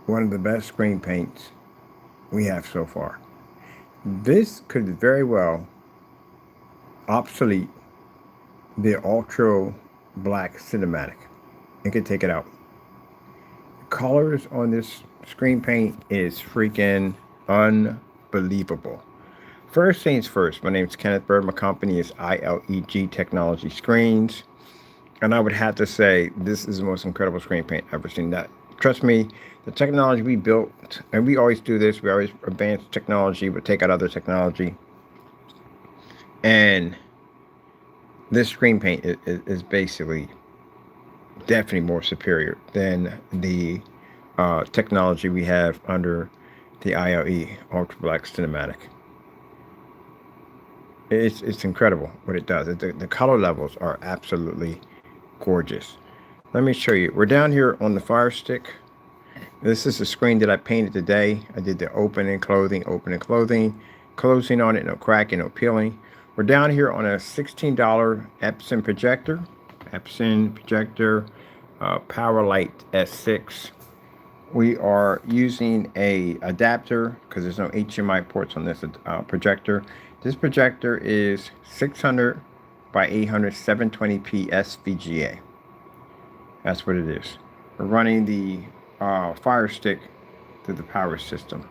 one of the best screen paints we have so far. This could very well obsolete the ultra black cinematic. It could take it out. The colors on this screen paint is freaking unbelievable. First things first, my name is Kenneth Bird. My company is ILEG Technology Screens. And I would have to say, this is the most incredible screen paint I've ever seen. That, trust me, the technology we built, and we always do this, we always advance technology, but take out other technology. And this screen paint is basically definitely more superior than the technology we have under the ILE Ultra Black Cinematic. It's incredible what it does. The color levels are absolutely gorgeous. Let me show you. We're down here on the Fire Stick. This is the screen that I painted today. I did the open and closing, closing on it, no cracking, no peeling. We're down here on a $16 Epson projector. Power Light S6. We are using a adapter because there's no HDMI ports on this projector. This projector is 600 by 800 720p SVGA. That's what it is. We're running the Fire Stick through the power system.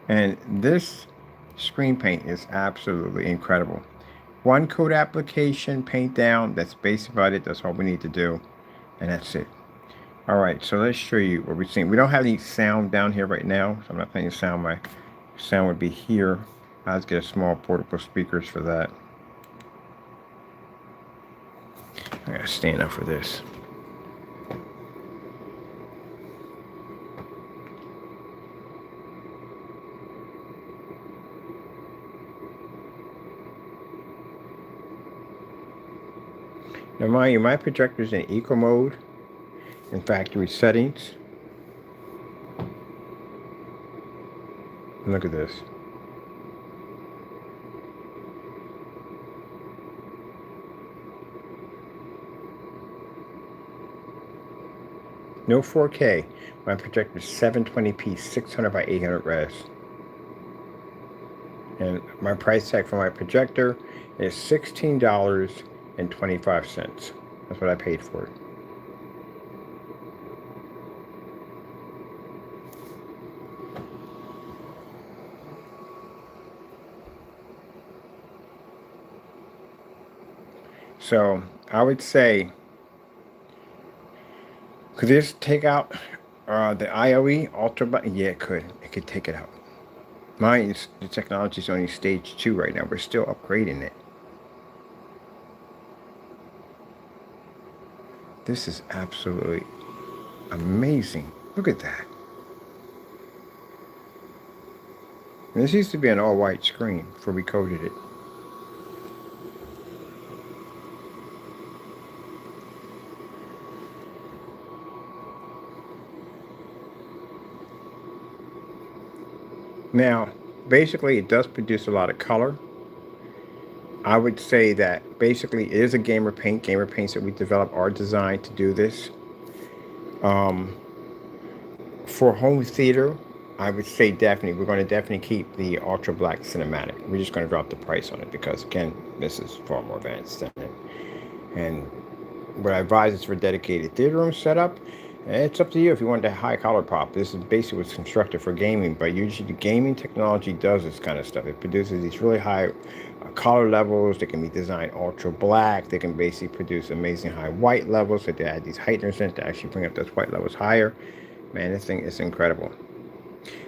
And this screen paint is absolutely incredible. One coat application, paint down. That's basically about it. That's all we need to do. And that's it. All right, so let's show you what we're seeing. We don't have any sound down here right now, so I'm not playing sound. My sound would be here. I'll just get a small portable speakers for that. I gotta stand up for this. Now mind you, my projector's in eco mode in factory settings. Look at this. No 4K. My projector is 720p, 600 by 800 res. And my price tag for my projector is $16.25. That's what I paid for it. So I would say, could this take out the IOE Ultra button? Yeah, it could. It could take it out. Mine is, the technology is only stage 2 right now. We're still upgrading it. This is absolutely amazing. Look at that. And this used to be an all-white screen before we coated it. Now, basically, it does produce a lot of color. I would say that basically it is a gamer paint. Gamer paints that we develop are designed to do this. For home theater, I would say definitely, we're going to definitely keep the Ultra Black Cinematic. We're just going to drop the price on it because, again, this is far more advanced than it. And what I advise is for dedicated theater room setup. It's up to you if you want the high color pop. This is basically what's constructed for gaming, but usually the gaming technology does this kind of stuff. It produces these really high color levels. They can be designed ultra black. They can basically produce amazing high white levels. So they add these heighteners in to actually bring up those white levels higher. Man, this thing is incredible.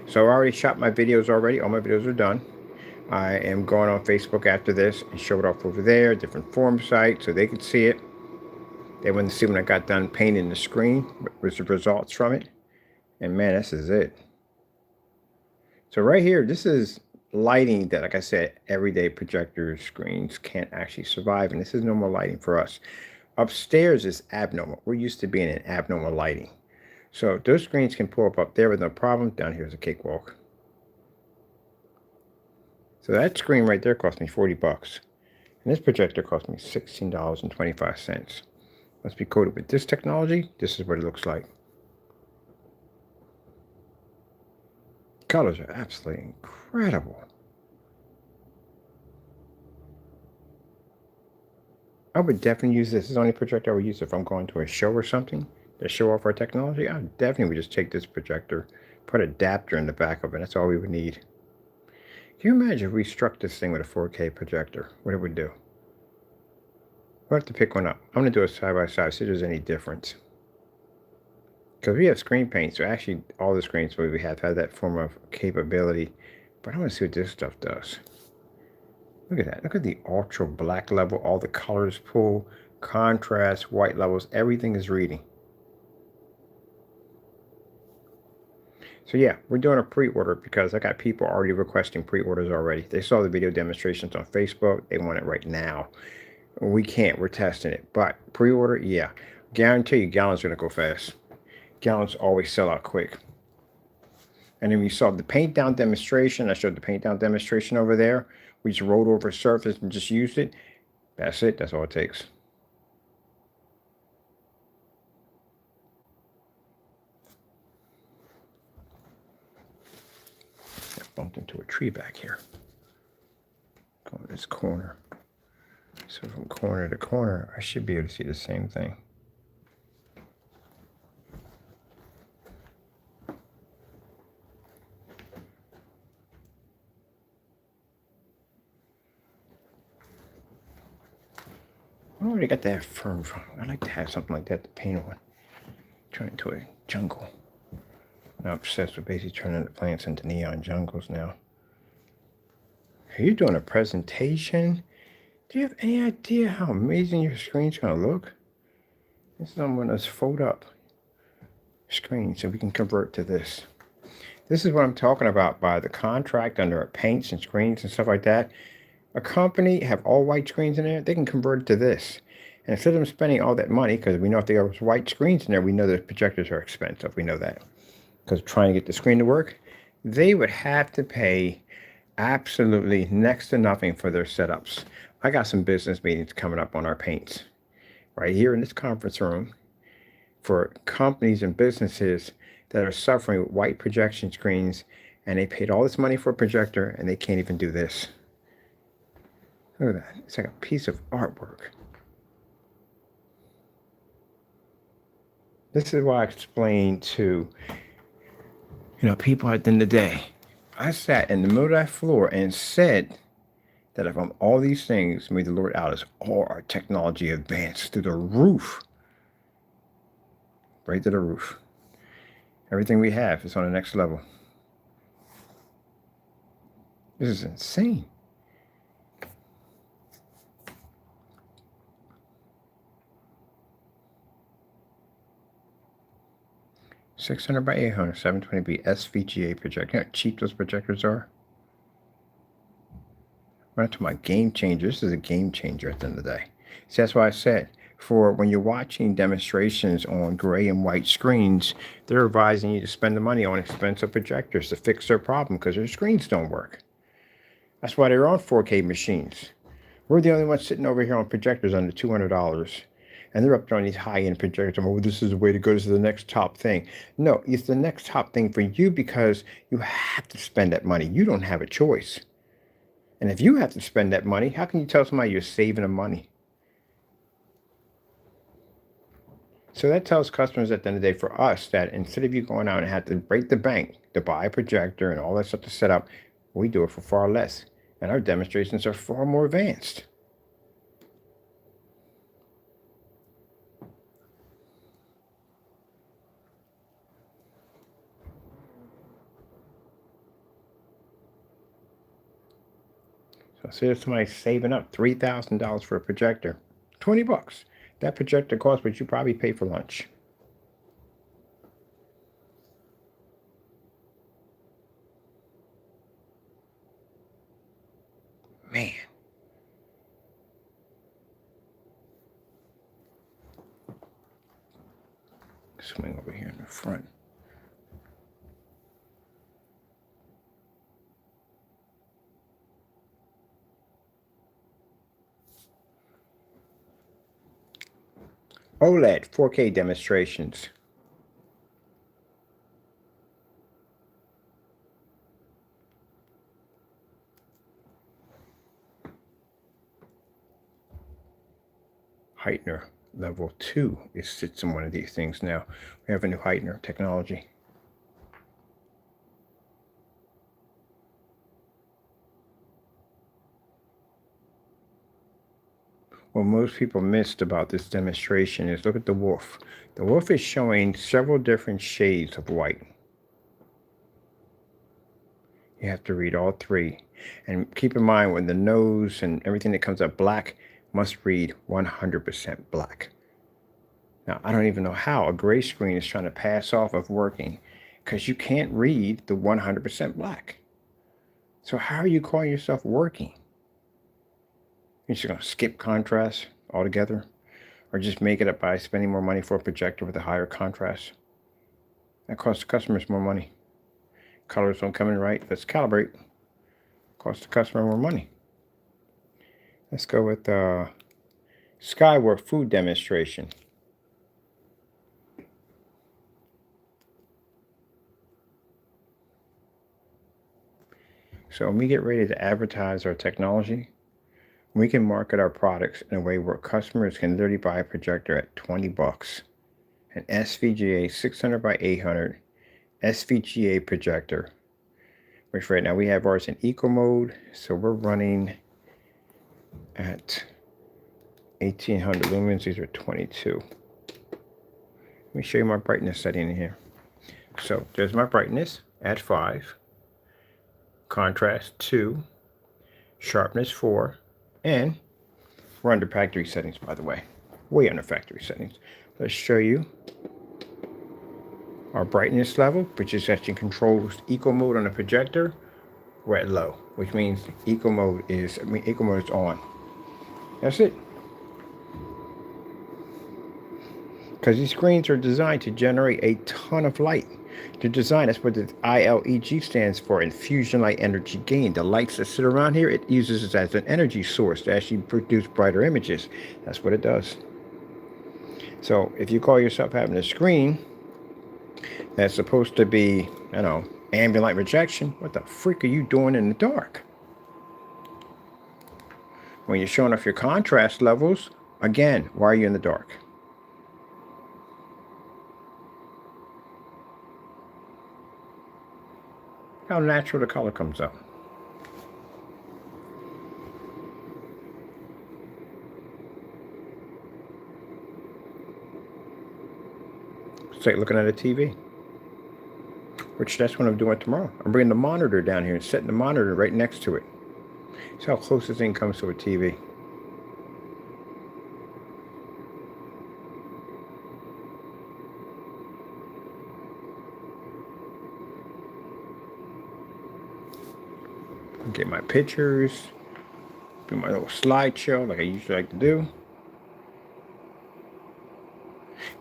So I already shot my videos already. All my videos are done. I am going on Facebook after this and show it off over there, different forum sites, so they can see it. They want to see when I got done painting the screen, what was the results from it. And man, this is it. So right here, this is lighting that, like I said, everyday projector screens can't actually survive. And this is normal lighting for us. Upstairs is abnormal. We're used to being in abnormal lighting. So those screens can pull up there with no problem. Down here is a cakewalk. So that screen right there cost me 40 bucks. And this projector cost me $16.25. Let's be coated with this technology. This is what it looks like. Colors are absolutely incredible. I would definitely use this. This is the only projector I would use if I'm going to a show or something to show off our technology. I definitely would just take this projector, put an adapter in the back of it. That's all we would need. Can you imagine if we struck this thing with a 4K projector? What it would do? We'll have to pick one up. I'm going to do it side by side, see if there's any difference. Because we have screen paint, so actually all the screens we have that form of capability. But I want to see what this stuff does. Look at that. Look at the ultra black level. All the colors pull, contrast, white levels. Everything is reading. So yeah, we're doing a pre-order because I got people already requesting pre-orders already. They saw the video demonstrations on Facebook. They want it right now. We can't. We're testing it. But pre-order, yeah. Guarantee you gallons are going to go fast. Gallons always sell out quick. And then we saw the paint down demonstration. I showed the paint down demonstration over there. We just rolled over a surface and just used it. That's it. That's all it takes. I bumped into a tree back here. Go to this corner. So from corner to corner, I should be able to see the same thing. I already got that firm from. I like to have something like that to paint on. Turn it into a jungle. I'm obsessed with basically turning the plants into neon jungles now. Are you doing a presentation? Do you have any idea how amazing your screen's going to look? This is I'm going to fold up screen so we can convert to this. This is what I'm talking about by the contract under paints and screens and stuff like that. A company have all white screens in there, they can convert it to this. And instead of them spending all that money, because we know if they have white screens in there, we know the projectors are expensive. We know that. Because trying to get the screen to work, they would have to pay absolutely next to nothing for their setups. I got some business meetings coming up on our paints right here in this conference room for companies and businesses that are suffering with white projection screens, and they paid all this money for a projector and they can't even do this. Look at that. It's like a piece of artwork. This is why I explained to, people at the end of the day. I sat in the middle of that floor and said that if all these things, may the Lord out us, all our technology advanced to the roof. Right to the roof. Everything we have is on the next level. This is insane. $600 by $800, 720p SVGA projector. You know how cheap those projectors are? Right to my game changer. This is a game changer at the end of the day. See, that's why I said, for when you're watching demonstrations on gray and white screens, they're advising you to spend the money on expensive projectors to fix their problem because their screens don't work. That's why they're on 4K machines. We're the only ones sitting over here on projectors under $200. And they're up there on these high-end projectors. Oh, this is the way to go. This is the next top thing. No, it's the next top thing for you because you have to spend that money. You don't have a choice. And if you have to spend that money, how can you tell somebody you're saving them money? So that tells customers at the end of the day for us that instead of you going out and have to break the bank to buy a projector and all that stuff to set up, we do it for far less. And our demonstrations are far more advanced. So say if somebody's saving up $3,000 for a projector, 20 bucks. That projector costs what you probably pay for lunch. Man. Swing over here in the front. OLED 4K demonstrations. heightener level 2. It sits in one of these things now. We have a new heightener technology. What most people missed about this demonstration is look at the wolf. The wolf is showing several different shades of white. You have to read all three. And keep in mind when the nose and everything that comes up black must read 100% black. Now, I don't even know how a gray screen is trying to pass off of working because you can't read the 100% black. So how are you calling yourself working? You're just going to skip contrast altogether or just make it up by spending more money for a projector with a higher contrast? That costs the customers more money. Colors don't come in right. Let's calibrate. Cost the customer more money. Let's go with Skyward food demonstration. So when we get ready to advertise our technology, we can market our products in a way where customers can literally buy a projector at 20 bucks. An SVGA 600 by 800 SVGA projector, which right now we have ours in eco mode. So we're running at 1800 lumens. These are 22. Let me show you my brightness setting in here. So there's my brightness at 5, contrast 2, sharpness 4, and we're under factory settings, by the way. Way under factory settings. Let's show you our brightness level, which is actually controls eco mode on the projector. We're at low, which means eco mode is on. That's it. Because these screens are designed to generate a ton of light. They're designed, that's what the ILEG stands for, infusion light energy gain. The lights that sit around here, it uses it as an energy source to actually produce brighter images. That's what it does. So if you call yourself having a screen that's supposed to be, ambient light rejection, what the freak are you doing in the dark? When you're showing off your contrast levels, again, why are you in the dark? How natural the color comes up. It's like looking at a TV. Which that's what I'm doing tomorrow. I'm bringing the monitor down here and setting the monitor right next to it. See how close this thing comes to a TV. Get my pictures, do my little slideshow like I usually like to do.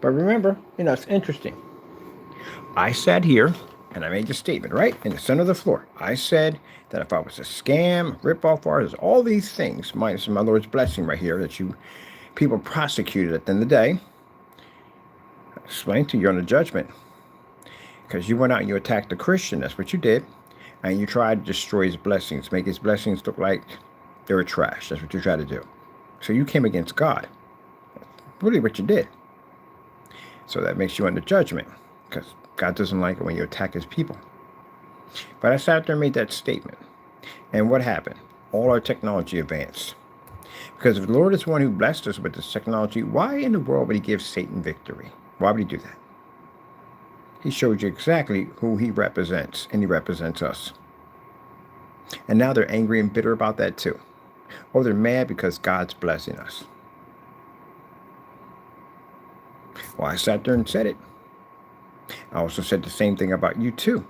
But remember, it's interesting. I sat here and I made the statement right in the center of the floor. I said that if I was a scam, rip-off artist, all these things, minus my Lord's blessing right here, that you people prosecuted at the end of the day, I explained to you on the judgment. Because you went out and you attacked a Christian, that's what you did. And you tried to destroy his blessings, make his blessings look like they were trash. That's what you tried to do. So you came against God. That's really what you did. So that makes you under judgment, because God doesn't like it when you attack his people. But I sat there and made that statement. And what happened? All our technology advanced. Because if the Lord is the one who blessed us with this technology, why in the world would he give Satan victory? Why would he do that? He showed you exactly who he represents, and he represents us. And now they're angry and bitter about that too. Or they're mad because God's blessing us. Well, I sat there and said it. I also said the same thing about you too.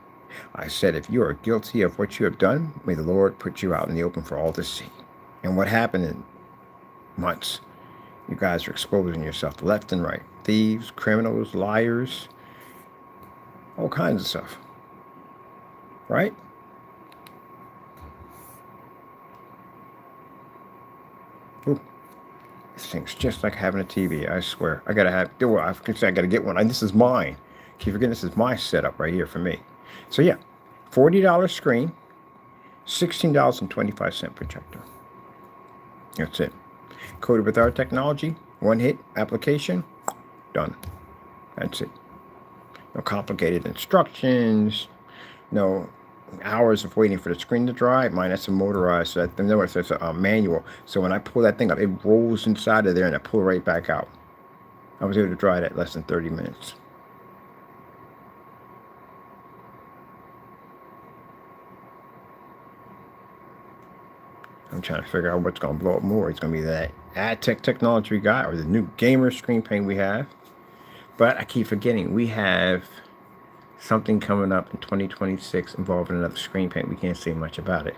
I said, if you are guilty of what you have done, may the Lord put you out in the open for all to see. And what happened in months? You guys are exposing yourself left and right. Thieves, criminals, liars, all kinds of stuff. Right? Ooh. This thing's just like having a TV, I swear. I gotta get one. This is mine. Keep forgetting this is my setup right here for me. So yeah, $40 screen, $16.25 projector. That's it. Coated with our technology, One hit application, done. That's it. No complicated instructions, no hours of waiting for the screen to dry. Mine that's a motorized, so that no, it's a manual. So when I pull that thing up, it rolls inside of there and I pull right back out. I was able to dry that less than 30 minutes. I'm trying to figure out what's going to blow up more. It's going to be that ad tech technology we got or the new gamer screen paint we have. But I keep forgetting we have something coming up in 2026 involving another screen paint. We can't say much about it.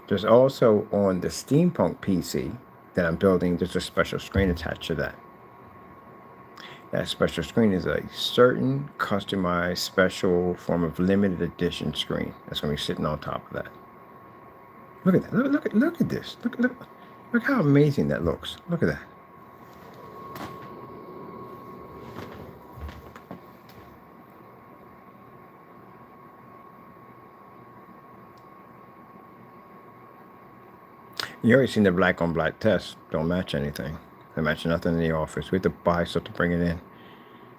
There's also on the Steampunk PC that I'm building, there's a special screen attached to that. That special screen is a certain customized special form of limited edition screen that's going to be sitting on top of that. Look at that. Look at this. Look how amazing that looks. Look at that. You already seen the black on black test. Don't match anything. They match nothing in the office. We have to buy stuff to bring it in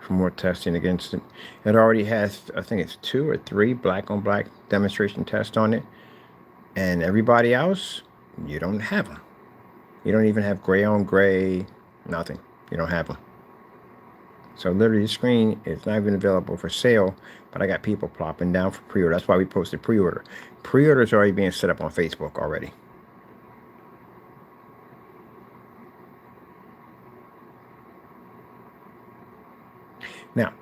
for more testing against it. It already has, I think it's 2 or 3 black on black demonstration tests on it. And everybody else, you don't have them. You don't even have gray on gray, nothing. You don't have them. So literally the screen is not even available for sale, but I got people plopping down for pre-order. That's why we posted pre-order. Pre-orders are already being set up on Facebook already. Now,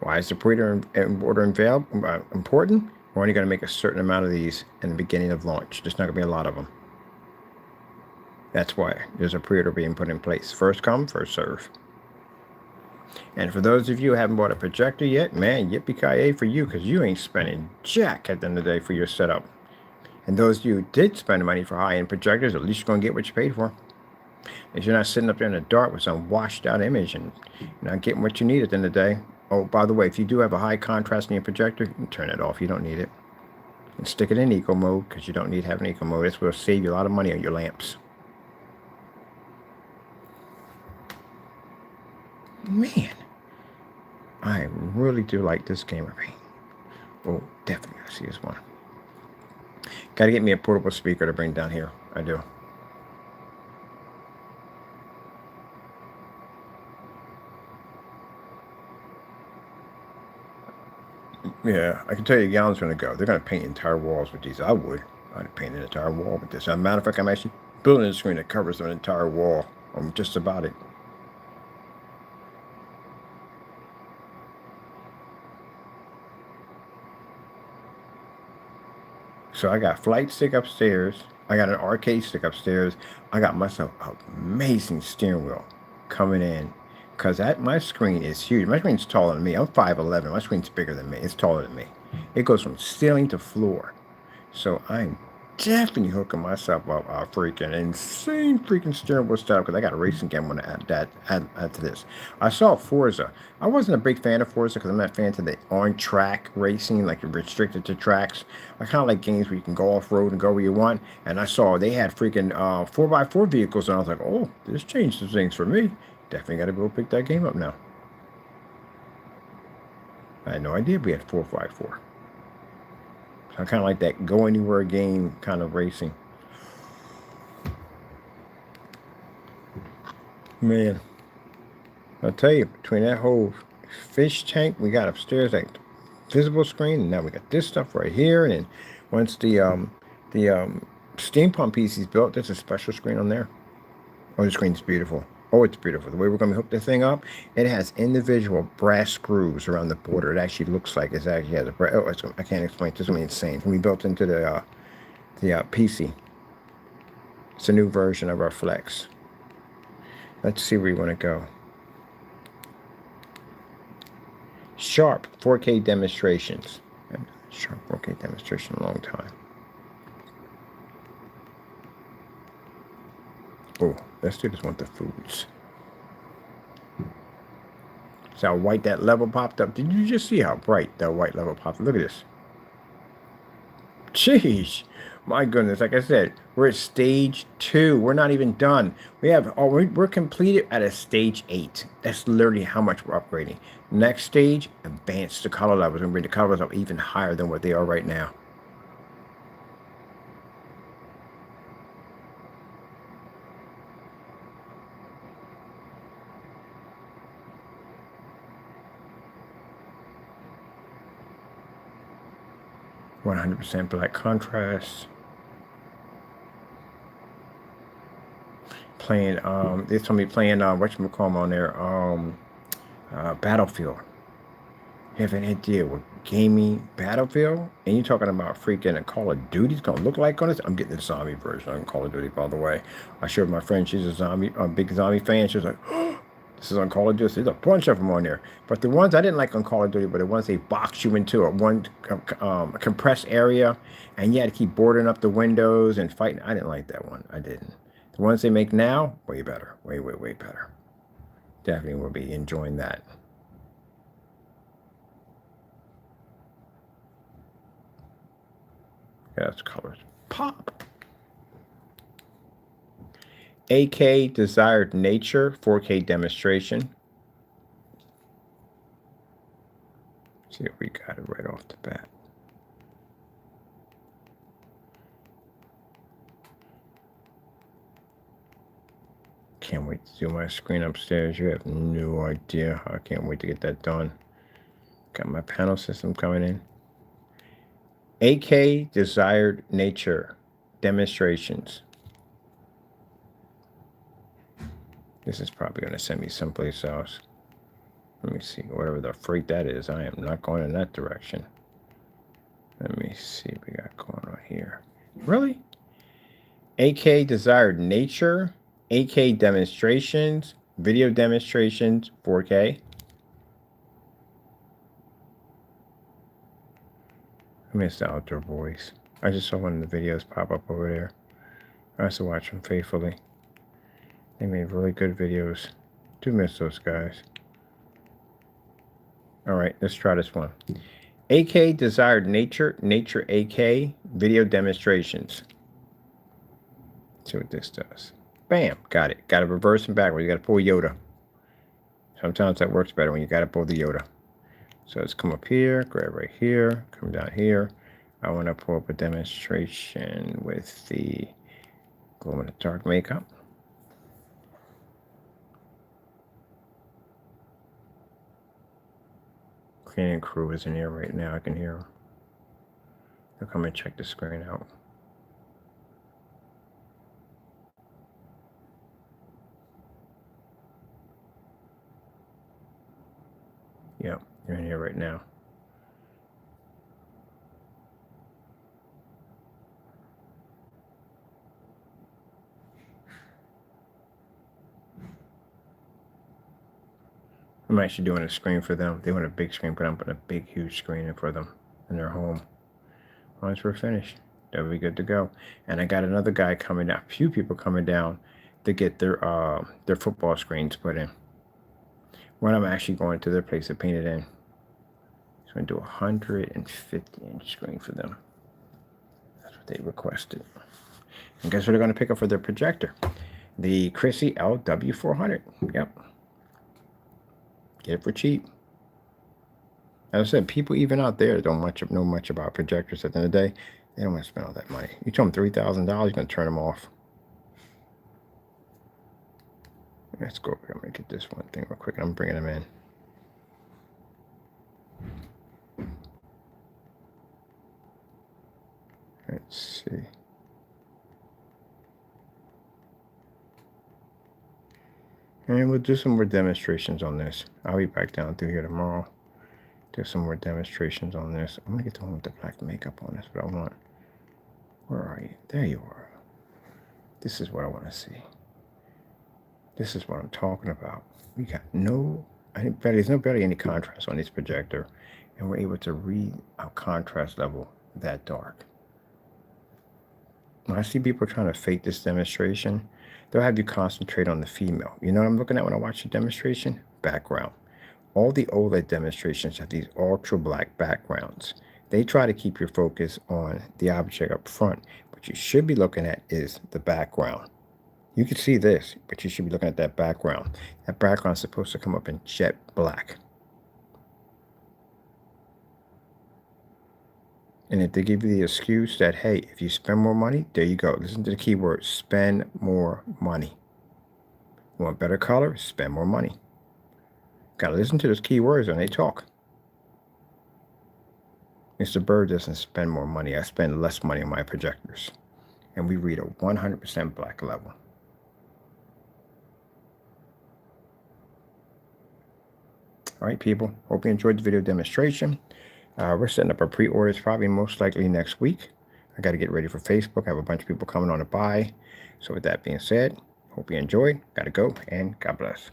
why is the pre-order important? We're only going to make a certain amount of these in the beginning of launch. There's not going to be a lot of them. That's why there's a pre-order being put in place. First come, first serve. And for those of you who haven't bought a projector yet, man, yippee-ki-yay for you, because you ain't spending jack at the end of the day for your setup. And those of you who did spend money for high-end projectors, at least you're going to get what you paid for. If you're not sitting up there in the dark with some washed-out image and not getting what you need at the end of the day. Oh, by the way, if you do have a high contrast in your projector, you can turn it off. You don't need it. And stick it in eco mode, because you don't need to have an eco mode. This will save you a lot of money on your lamps. Man, I really do like this gamer paint. Oh, definitely I see this one. Got to get me a portable speaker to bring down here. I do. Yeah, I can tell you gallons going to go. They're going to paint entire walls with these. I would. I'd paint an entire wall with this. As a matter of fact, I'm actually building a screen that covers an entire wall. I'm just about it. So I got flight stick upstairs. I got an arcade stick upstairs. I got myself an amazing steering wheel coming in. Because my screen is huge. My screen's taller than me. I'm 5'11". My screen's bigger than me. It's taller than me. It goes from ceiling to floor. So I'm definitely hooking myself up a freaking insane freaking steering wheel setup, because I got a racing game. I want to add to this. I saw Forza. I wasn't a big fan of Forza because I'm not a fan of the on-track racing, like you're restricted to tracks. I kind of like games where you can go off-road and go where you want. And I saw they had freaking 4x4 vehicles, and I was like, oh, this changes things for me. Definitely got to go pick that game up now. I had no idea we had 4x4. I kind of like that go anywhere game kind of racing. Man, I'll tell you, between that whole fish tank we got upstairs, that visible screen, and now we got this stuff right here. And then once the steampunk PC is built, there's a special screen on there. Oh, the screen's beautiful. Oh, it's beautiful. The way we're going to hook the thing up, it has individual brass screws around the border. It actually looks like it actually has a brass. Oh, I can't explain. This is going to be insane. It's going to be built into the PC. It's a new version of our Flex. Let's see where you want to go. Sharp 4K demonstrations. Sharp 4K demonstration a long time. Oh, let's do this one with the foods. See how white that level popped up? Did you just see how bright that white level popped up? Look at this. Jeez. My goodness, like I said, we're at stage 2. We're not even done. We have, oh, we're completed at a stage 8. That's literally how much we're upgrading. Next stage, advance the color levels and bring the colors up even higher than what they are right now. 100% black contrast. Playing, they told me playing, whatchamacallit on there, Battlefield. You have an idea what gaming Battlefield? And you're talking about freaking a Call of Duty's gonna look like on this? I'm getting the zombie version on Call of Duty, by the way. I showed my friend, she's a big zombie fan. She was like, oh, this is on Call of Duty. There's a bunch of them on there. But the ones I didn't like on Call of Duty, but the ones they box you into a compressed area, and you had to keep boarding up the windows and fighting. I didn't like that one. I didn't. The ones they make now, way better. Way, way, way better. Definitely will be enjoying that. Yes, colors pop. AK Desired Nature 4K demonstration. See if we got it right off the bat. Can't wait to do my screen upstairs. You have no idea. I can't wait to get that done. Got my panel system coming in. AK Desired Nature demonstrations. This is probably going to send me someplace else. Let me see. Whatever the freak that is, I am not going in that direction. Let me see what we got going on here. Really? AK Desired Nature, AK demonstrations, video demonstrations, 4K. I missed the outdoor voice. I just saw one of the videos pop up over there. I have to watch them faithfully. They made really good videos. Do miss those guys. All right, let's try this one. AK Desired Nature, Nature AK, video demonstrations. Let's see what this does. Bam, got it. Got to reverse and backwards. You got to pull Yoda. Sometimes that works better when you got to pull the Yoda. So let's come up here, grab right here, come down here. I want to pull up a demonstration with the glow in the dark makeup. Cleaning crew is in here right now. I can hear them. They'll come and check the screen out. Yep, you're in here right now. I'm actually doing a screen for them. They want a big screen, but I'm putting a big, huge screen in for them in their home. Once we're finished, they'll be good to go. And I got another guy coming down, a few people coming down to get their football screens put in. When I'm actually going to their place to paint it in. So I'm going to do a 150-inch screen for them. That's what they requested. And guess what they're going to pick up for their projector? The Chrissy LW400. Yep. Get it for cheap. As I said, people even out there don't know much about projectors. At the end of the day, they don't want to spend all that money. You tell them $3,000, you're going to turn them off. Let's go. I'm going to get this one thing real quick. I'm bringing them in. Let's see. And we'll do some more demonstrations on this. I'll be back down through here tomorrow. Do some more demonstrations on this. I'm going to get the one with the black makeup on this, but I want. Where are you? There you are. This is what I want to see. This is what I'm talking about. We got there's no barely any contrast on this projector, and we're able to read our contrast level that dark. When I see people trying to fake this demonstration, they'll have you concentrate on the female. You know what I'm looking at when I watch the demonstration? Background. All the OLED demonstrations have these ultra black backgrounds. They try to keep your focus on the object up front, What you should be looking at is the background. You can see this, but you should be looking at that background. That background is supposed to come up in jet black. And if they give you the excuse that, hey, if you spend more money, there you go. Listen to the keyword, spend more money. You want better color? Spend more money. Got to listen to those keywords when they talk. Mr. Bird doesn't spend more money. I spend less money on my projectors. And we read a 100% black level. All right, people. Hope you enjoyed the video demonstration. We're setting up our pre-orders probably most likely next week. I got to get ready for Facebook. I have a bunch of people coming on to buy. So with that being said, hope you enjoyed. Got to go, and God bless.